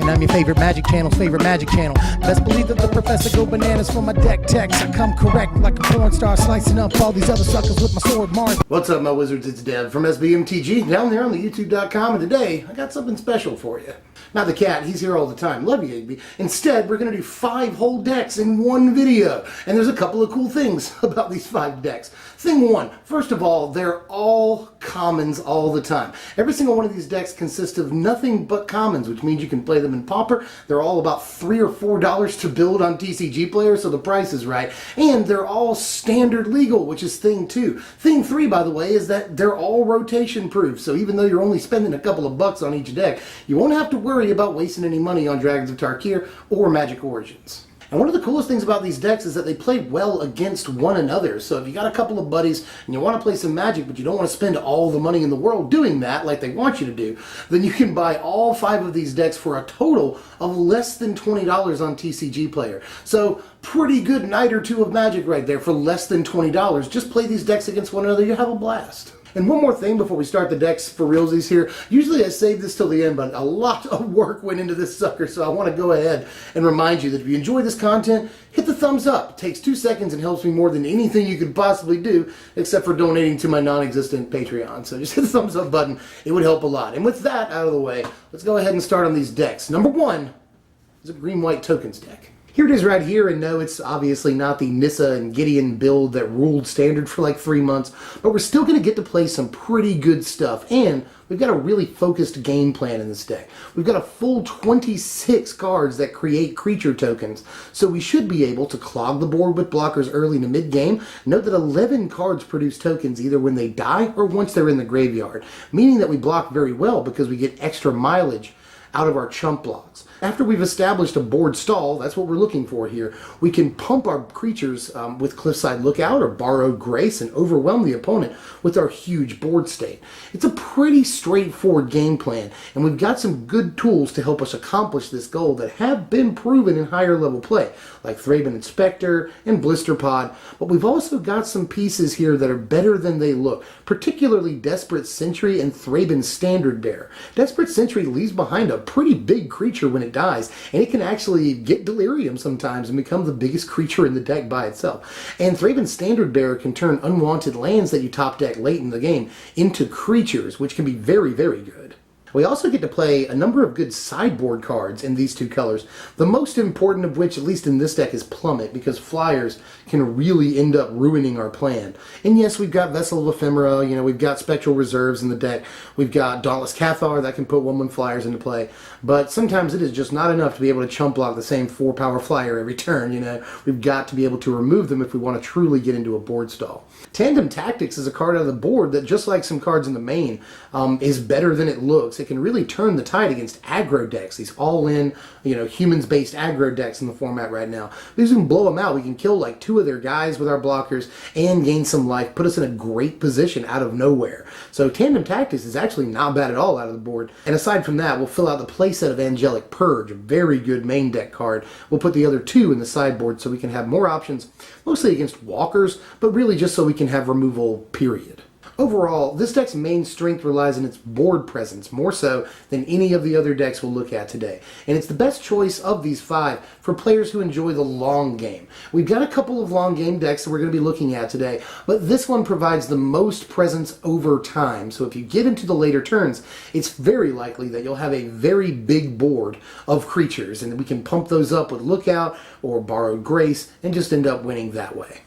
And I'm your favorite magic channel's favorite magic channel. Best believe that the professor go bananas for my deck text. I come correct like a porn star, slicing up all these other suckers with my sword mark. What's up, my wizards? It's Dev from SBMTG down there on the YouTube.com, and today I got something special for you. Not the cat, he's here all the time. Love you, AB. Instead, we're going to do 5 whole decks in one video. And there's a couple of cool things about these 5 decks. Thing 1, first of all, they're all commons all the time. Every single one of these decks consists of nothing but commons, which means you can play them in Pauper. They're all about $3 or $4 to build on TCG Player, so the price is right. And they're all standard legal, which is thing 2. Thing 3, by the way, is that they're all rotation proof. So even though you're only spending a couple of bucks on each deck, you won't have to worry about wasting any money on Dragons of Tarkir or Magic Origins. And one of the coolest things about these decks is that they play well against one another. So if you got a couple of buddies and you want to play some Magic, but you don't want to spend all the money in the world doing that like they want you to do, then you can buy all 5 of these decks for a total of less than $20 on TCG Player. So pretty good night or two of Magic right there for less than $20. Just play these decks against one another, you have a blast. And one more thing before we start the decks for realsies here. Usually I save this till the end, but a lot of work went into this sucker, so I want to go ahead and remind you that if you enjoy this content, hit the thumbs up. It takes 2 seconds and helps me more than anything you could possibly do, except for donating to my non-existent Patreon. So just hit the thumbs up button. It would help a lot. And with that out of the way, let's go ahead and start on these decks. Number 1 is a green-white tokens deck. Here it is right here, and no, it's obviously not the Nissa and Gideon build that ruled Standard for like 3 months, but we're still going to get to play some pretty good stuff, and we've got a really focused game plan in this deck. We've got a full 26 cards that create creature tokens, so we should be able to clog the board with blockers early to mid-game. Note that 11 cards produce tokens either when they die or once they're in the graveyard, meaning that we block very well because we get extra mileage out of our chump blocks. After we've established a board stall, that's what we're looking for here, we can pump our creatures with Cliffside Lookout or Borrowed Grace and overwhelm the opponent with our huge board state. It's a pretty straightforward game plan, and we've got some good tools to help us accomplish this goal that have been proven in higher level play, like Thraben Inspector and Blister Pod, but we've also got some pieces here that are better than they look, particularly Desperate Sentry and Thraben Standard Bearer. Desperate Sentry leaves behind a pretty big creature when it dies, and it can actually get delirium sometimes and become the biggest creature in the deck by itself. And Thraben Standard Bearer can turn unwanted lands that you top deck late in the game into creatures, which can be very, very good. We also get to play a number of good sideboard cards in these 2 colors, the most important of which, at least in this deck, is Plummet, because flyers can really end up ruining our plan. And yes, we've got Vessel of Ephemera, we've got Spectral Reserves in the deck, we've got Dauntless Cathar that can put 1/1 flyers into play, but sometimes it is just not enough to be able to chump block the same 4-power flyer every turn, We've got to be able to remove them if we want to truly get into a board stall. Tandem Tactics is a card out of the board that, just like some cards in the main, is better than it looks. It can really turn the tide against aggro decks, these all-in, humans-based aggro decks in the format right now. We can blow them out. We can kill like 2 of their guys with our blockers and gain some life, put us in a great position out of nowhere. So Tandem Tactics is actually not bad at all out of the board. And aside from that, we'll fill out the playset of Angelic Purge, a very good main deck card. We'll put the other 2 in the sideboard so we can have more options, mostly against walkers, but really just so we can have removal, period. Overall, this deck's main strength relies on its board presence, more so than any of the other decks we'll look at today. And it's the best choice of these 5 for players who enjoy the long game. We've got a couple of long game decks that we're going to be looking at today, but this one provides the most presence over time. So if you get into the later turns, it's very likely that you'll have a very big board of creatures, and we can pump those up with Lookout or Borrowed Grace and just end up winning that way.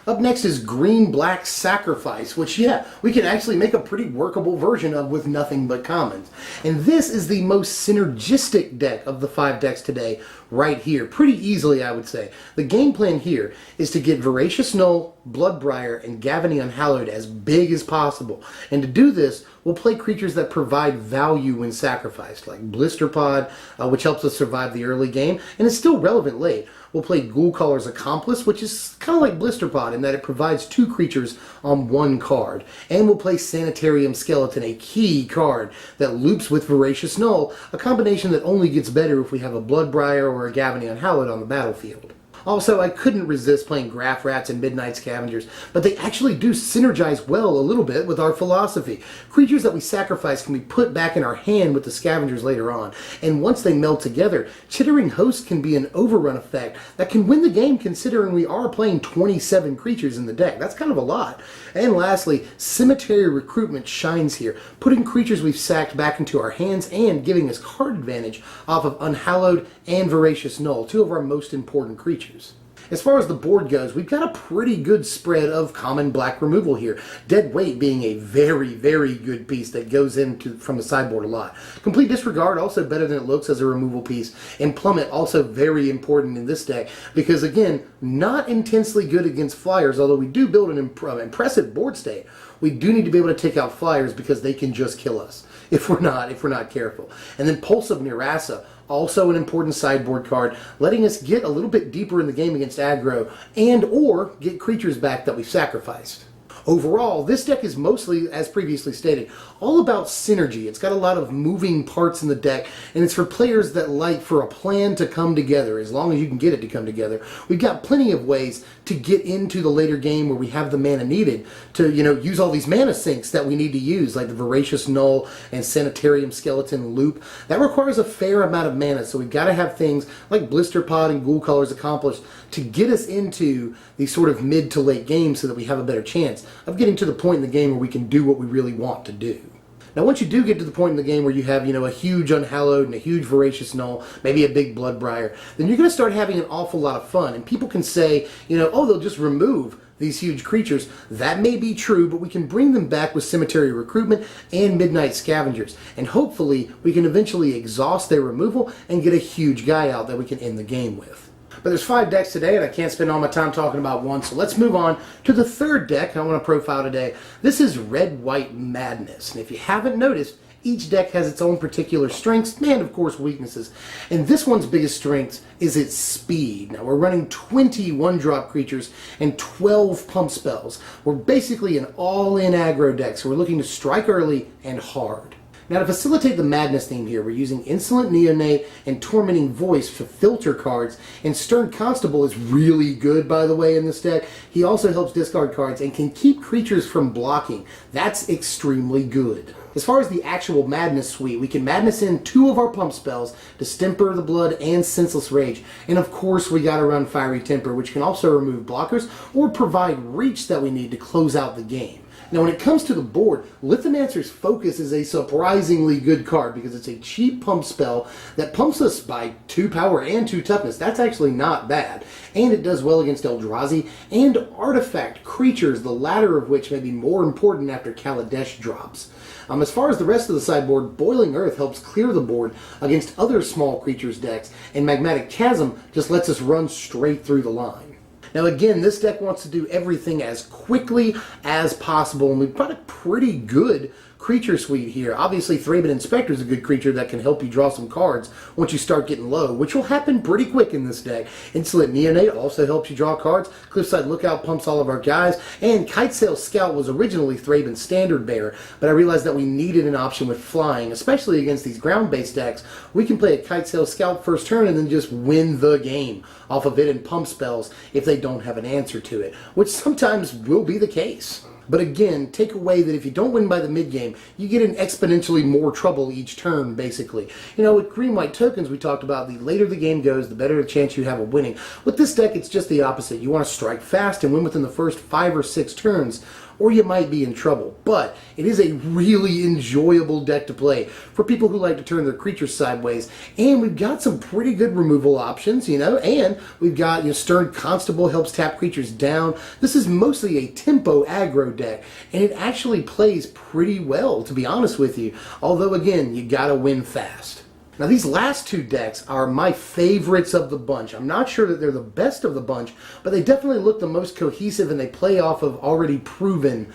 Up next is Green-Black Sacrifice, which, yeah, we can actually make a pretty workable version of with nothing but commons. And this is the most synergistic deck of the 5 decks today, right here. Pretty easily, I would say. The game plan here is to get Voracious Null, Bloodbriar, and Gavony Unhallowed as big as possible. And to do this, we'll play creatures that provide value when sacrificed, like Blister Pod, which helps us survive the early game, and is still relevant late. We'll play Ghoulcaller's Accomplice, which is kind of like Blister Pod in that it provides 2 creatures on 1 card. And we'll play Sanitarium Skeleton, a key card that loops with Voracious Null, a combination that only gets better if we have a Bloodbriar or a Gavony Unhallowed on the battlefield. Also, I couldn't resist playing Graph Rats and Midnight Scavengers, but they actually do synergize well a little bit with our philosophy. Creatures that we sacrifice can be put back in our hand with the Scavengers later on, and once they meld together, Chittering Host can be an overrun effect that can win the game considering we are playing 27 creatures in the deck. That's kind of a lot. And lastly, Cemetery Recruitment shines here, putting creatures we've sacked back into our hands and giving us card advantage off of Unhallowed and Voracious Null, two of our most important creatures. As far as the board goes, we've got a pretty good spread of common black removal here. Dead Weight being a very, very good piece that goes into from the sideboard a lot. Complete Disregard also better than it looks as a removal piece. And Plummet also very important in this deck because, again, not intensely good against flyers, although we do build an impressive board state. We do need to be able to take out flyers because they can just kill us if we're not careful. And then Pulse of Nirasa, also an important sideboard card, letting us get a little bit deeper in the game against aggro and or get creatures back that we've sacrificed. Overall, this deck is mostly, as previously stated, all about synergy. It's got a lot of moving parts in the deck, and it's for players that like for a plan to come together, as long as you can get it to come together. We've got plenty of ways to get into the later game where we have the mana needed to, use all these mana sinks that we need to use, like the Voracious Null and Sanitarium Skeleton Loop. That requires a fair amount of mana, so we've got to have things like Blister Pod and Ghoul Colors accomplished to get us into these sort of mid to late games so that we have a better chance of getting to the point in the game where we can do what we really want to do. Now, once you do get to the point in the game where you have, a huge Unhallowed and a huge Voracious Null, maybe a big Bloodbriar, then you're going to start having an awful lot of fun. And people can say, oh, they'll just remove these huge creatures. That may be true, but we can bring them back with Cemetery Recruitment and Midnight Scavengers. And hopefully, we can eventually exhaust their removal and get a huge guy out that we can end the game with. But there's 5 decks today, and I can't spend all my time talking about one, so let's move on to the third deck I want to profile today. This is Red-White Madness, and if you haven't noticed, each deck has its own particular strengths and, of course, weaknesses. And this one's biggest strength is its speed. Now, we're running 20 one-drop creatures and 12 pump spells. We're basically an all-in aggro deck, so we're looking to strike early and hard. Now, to facilitate the madness theme here, we're using Insolent Neonate and Tormenting Voice for filter cards, and Stern Constable is really good, by the way, in this deck. He also helps discard cards and can keep creatures from blocking. That's extremely good. As far as the actual Madness suite, we can Madness in 2 of our pump spells, Distemper the Blood and Senseless Rage. And of course, we gotta run Fiery Temper, which can also remove blockers or provide reach that we need to close out the game. Now, when it comes to the board, Lithomancer's Focus is a surprisingly good card because it's a cheap pump spell that pumps us by 2 power and 2 toughness. That's actually not bad. And it does well against Eldrazi and artifact creatures, the latter of which may be more important after Kaladesh drops. As far as the rest of the sideboard, Boiling Earth helps clear the board against other small creatures decks, and Magmatic Chasm just lets us run straight through the line. Now again, this deck wants to do everything as quickly as possible, and we've got a pretty good creature suite here. Obviously, Thraben Inspector is a good creature that can help you draw some cards once you start getting low, which will happen pretty quick in this deck. Insolent Neonate also helps you draw cards. Cliffside Lookout pumps all of our guys, and Kitesail Scout was originally Thraben's standard bearer, but I realized that we needed an option with flying, especially against these ground-based decks. We can play a Kitesail Scout first turn and then just win the game off of it and pump spells if they don't have an answer to it, which sometimes will be the case. But again, take away that if you don't win by the mid-game, you get in exponentially more trouble each turn, basically. With green-white tokens, we talked about the later the game goes, the better the chance you have of winning. With this deck, it's just the opposite. You want to strike fast and win within the first 5 or 6 turns, or you might be in trouble. But it is a really enjoyable deck to play for people who like to turn their creatures sideways. And we've got some pretty good removal options, and we've got, Stern Constable helps tap creatures down. This is mostly a tempo aggro deck, and it actually plays pretty well, to be honest with you. Although, again, you gotta win fast. Now, these last 2 decks are my favorites of the bunch. I'm not sure that they're the best of the bunch, but they definitely look the most cohesive, and they play off of already proven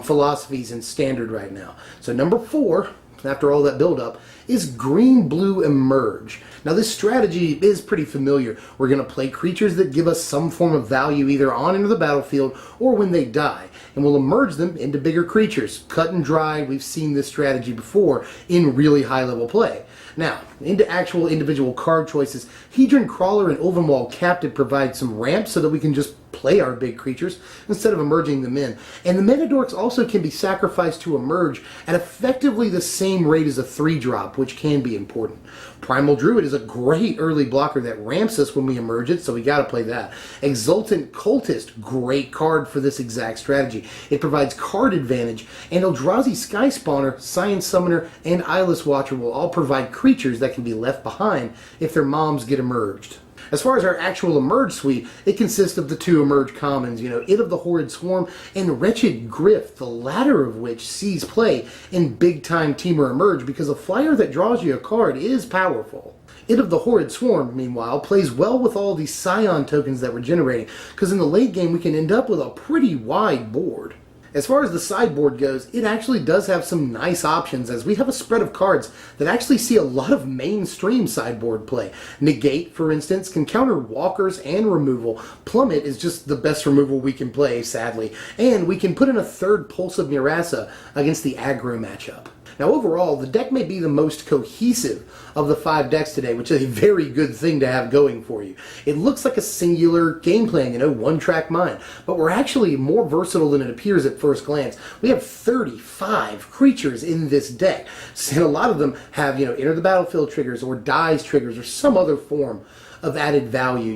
philosophies in Standard right now. So number 4, after all that build-up, is Green-Blue Emerge. Now, this strategy is pretty familiar. We're going to play creatures that give us some form of value either on into the battlefield or when they die, and we'll emerge them into bigger creatures. Cut and dry, we've seen this strategy before in really high-level play. Now, into actual individual card choices, Hedron Crawler and Ulvenwald Captive provide some ramps so that we can just play our big creatures instead of emerging them in. And the Mana Dorks also can be sacrificed to emerge at effectively the same rate as a 3-drop, which can be important. Primal Druid is a great early blocker that ramps us when we emerge it, so we gotta play that. Exultant Cultist, great card for this exact strategy. It provides card advantage, and Eldrazi Sky Spawner, Science Summoner, and Eyeless Watcher will all provide creatures that can be left behind if their moms get emerged. As far as our actual Emerge suite, it consists of the 2 Emerge commons, It of the Horrid Swarm and Wretched Griff, the latter of which sees play in big-time Teamer Emerge because a flyer that draws you a card is powerful. It of the Horrid Swarm, meanwhile, plays well with all these Scion tokens that we're generating, because in the late game we can end up with a pretty wide board. As far as the sideboard goes, it actually does have some nice options, as we have a spread of cards that actually see a lot of mainstream sideboard play. Negate, for instance, can counter walkers and removal. Plummet is just the best removal we can play, sadly. And we can put in a 3rd Pulse of Murasa against the aggro matchup. Now overall, the deck may be the most cohesive of the 5 decks today, which is a very good thing to have going for you. It looks like a singular game plan, one-track mind, but we're actually more versatile than it appears at first glance. We have 35 creatures in this deck, and a lot of them have, enter the battlefield triggers, or dies triggers, or some other form of added value.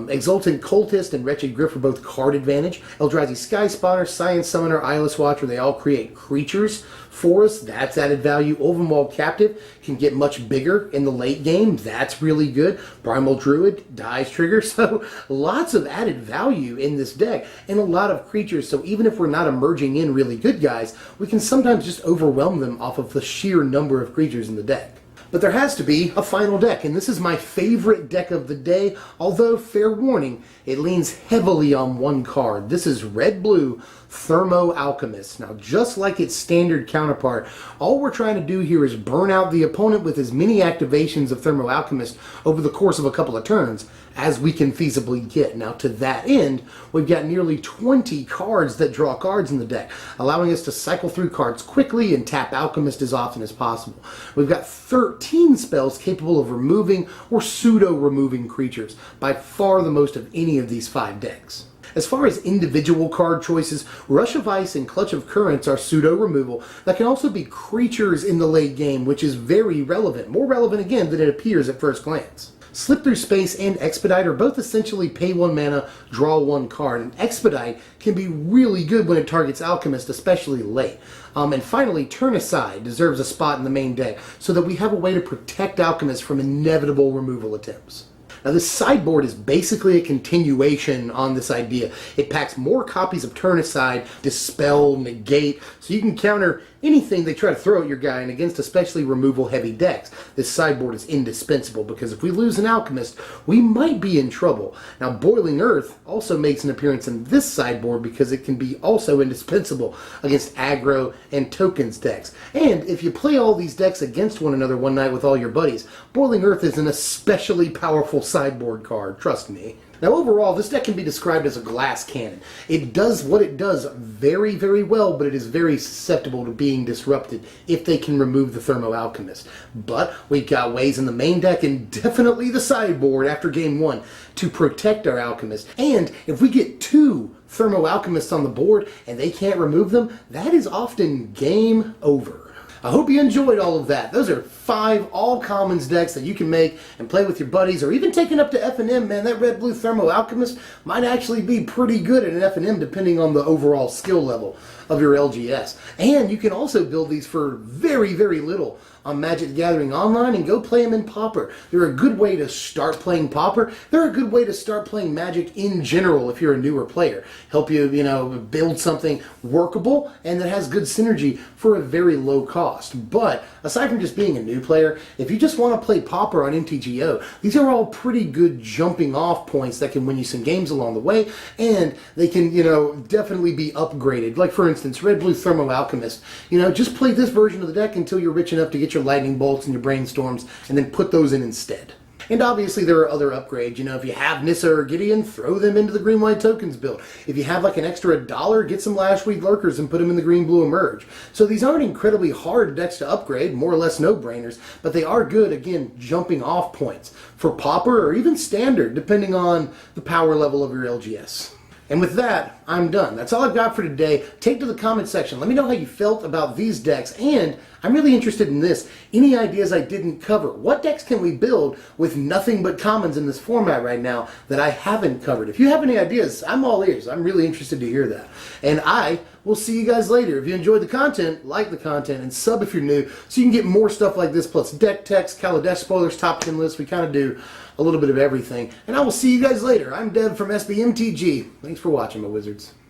Exultant Cultist and Wretched Griff are both card advantage. Eldrazi Sky Spotter, Science Summoner, Eyeless Watcher, they all create creatures for us. That's added value. Ulvenwald Captive can get much bigger in the late game. That's really good. Primal Druid, dies trigger. So lots of added value in this deck and a lot of creatures. So even if we're not emerging in really good guys, we can sometimes just overwhelm them off of the sheer number of creatures in the deck. But there has to be a final deck, and this is my favorite deck of the day, although, fair warning, it leans heavily on one card. This is Red-Blue Thermo-Alchemist. Now, just like its standard counterpart, all we're trying to do here is burn out the opponent with as many activations of Thermo-Alchemist over the course of a couple of turns as we can feasibly get. Now, to that end, we've got nearly 20 cards that draw cards in the deck, allowing us to cycle through cards quickly and tap Alchemist as often as possible. We've got 13 spells capable of removing or pseudo-removing creatures, by far the most of any of these 5 decks. As far as individual card choices, Rush of Ice and Clutch of Currents are pseudo-removal that can also be creatures in the late game, which is very relevant. More relevant, again, than it appears at first glance. Slip Through Space and Expedite are both essentially pay 1 mana, draw 1 card, and Expedite can be really good when it targets Alchemist, especially late. And finally, Turn Aside deserves a spot in the main deck, so that we have a way to protect Alchemist from inevitable removal attempts. Now, this sideboard is basically a continuation on this idea. It packs more copies of Turn Aside, Dispel, Negate, so you can counter anything they try to throw at your guy, and against especially removal-heavy decks, this sideboard is indispensable, because if we lose an Alchemist, we might be in trouble. Now, Boiling Earth also makes an appearance in this sideboard because it can be also indispensable against aggro and tokens decks. And if you play all these decks against one another one night with all your buddies, Boiling Earth is an especially powerful sideboard card, trust me. Now overall, this deck can be described as a glass cannon. It does what it does very, very well, but it is very susceptible to being disrupted if they can remove the Thermo-Alchemist. But we've got ways in the main deck, and definitely the sideboard after game 1, to protect our Alchemist. And if we get 2 Thermo-Alchemists on the board and they can't remove them, that is often game over. I hope you enjoyed all of that. Those are 5 all-commons decks that you can make and play with your buddies, or even take it up to F&M, man. That Red-Blue Thermo-Alchemist might actually be pretty good at an F&M depending on the overall skill level of your LGS. And you can also build these for very, very little on Magic the Gathering Online, and go play them in Pauper. They're a good way to start playing Pauper. They're a good way to start playing Magic in general if you're a newer player. Help you, build something workable and that has good synergy for a very low cost. But aside from just being a new player, if you just want to play Pauper on MTGO, these are all pretty good jumping off points that can win you some games along the way, and they can, definitely be upgraded. Like, for instance, Red-Blue Thermo-Alchemist. Just play this version of the deck until you're rich enough to get your lightning bolts and your brainstorms, and then put those in instead. And obviously there are other upgrades. You know, if you have Nissa or Gideon, throw them into the green-white tokens build. If you have like an extra $1, get some Lashweed Lurkers and put them in the green-blue emerge. So these aren't incredibly hard decks to upgrade, more or less no-brainers, but they are good, again, jumping off points for Pauper or even Standard, depending on the power level of your LGS. And with that, I'm done. That's all I've got for today. Take to the comment section. Let me know how you felt about these decks. And I'm really interested in this. Any ideas I didn't cover? What decks can we build with nothing but commons in this format right now that I haven't covered? If you have any ideas, I'm all ears. I'm really interested to hear that. And I will see you guys later. If you enjoyed the content, like the content, and sub if you're new so you can get more stuff like this, plus deck text, Kaladesh spoilers, top 10 lists. We kind of do a little bit of everything. And I will see you guys later. I'm Deb from SBMTG. Thanks for watching, my wizards.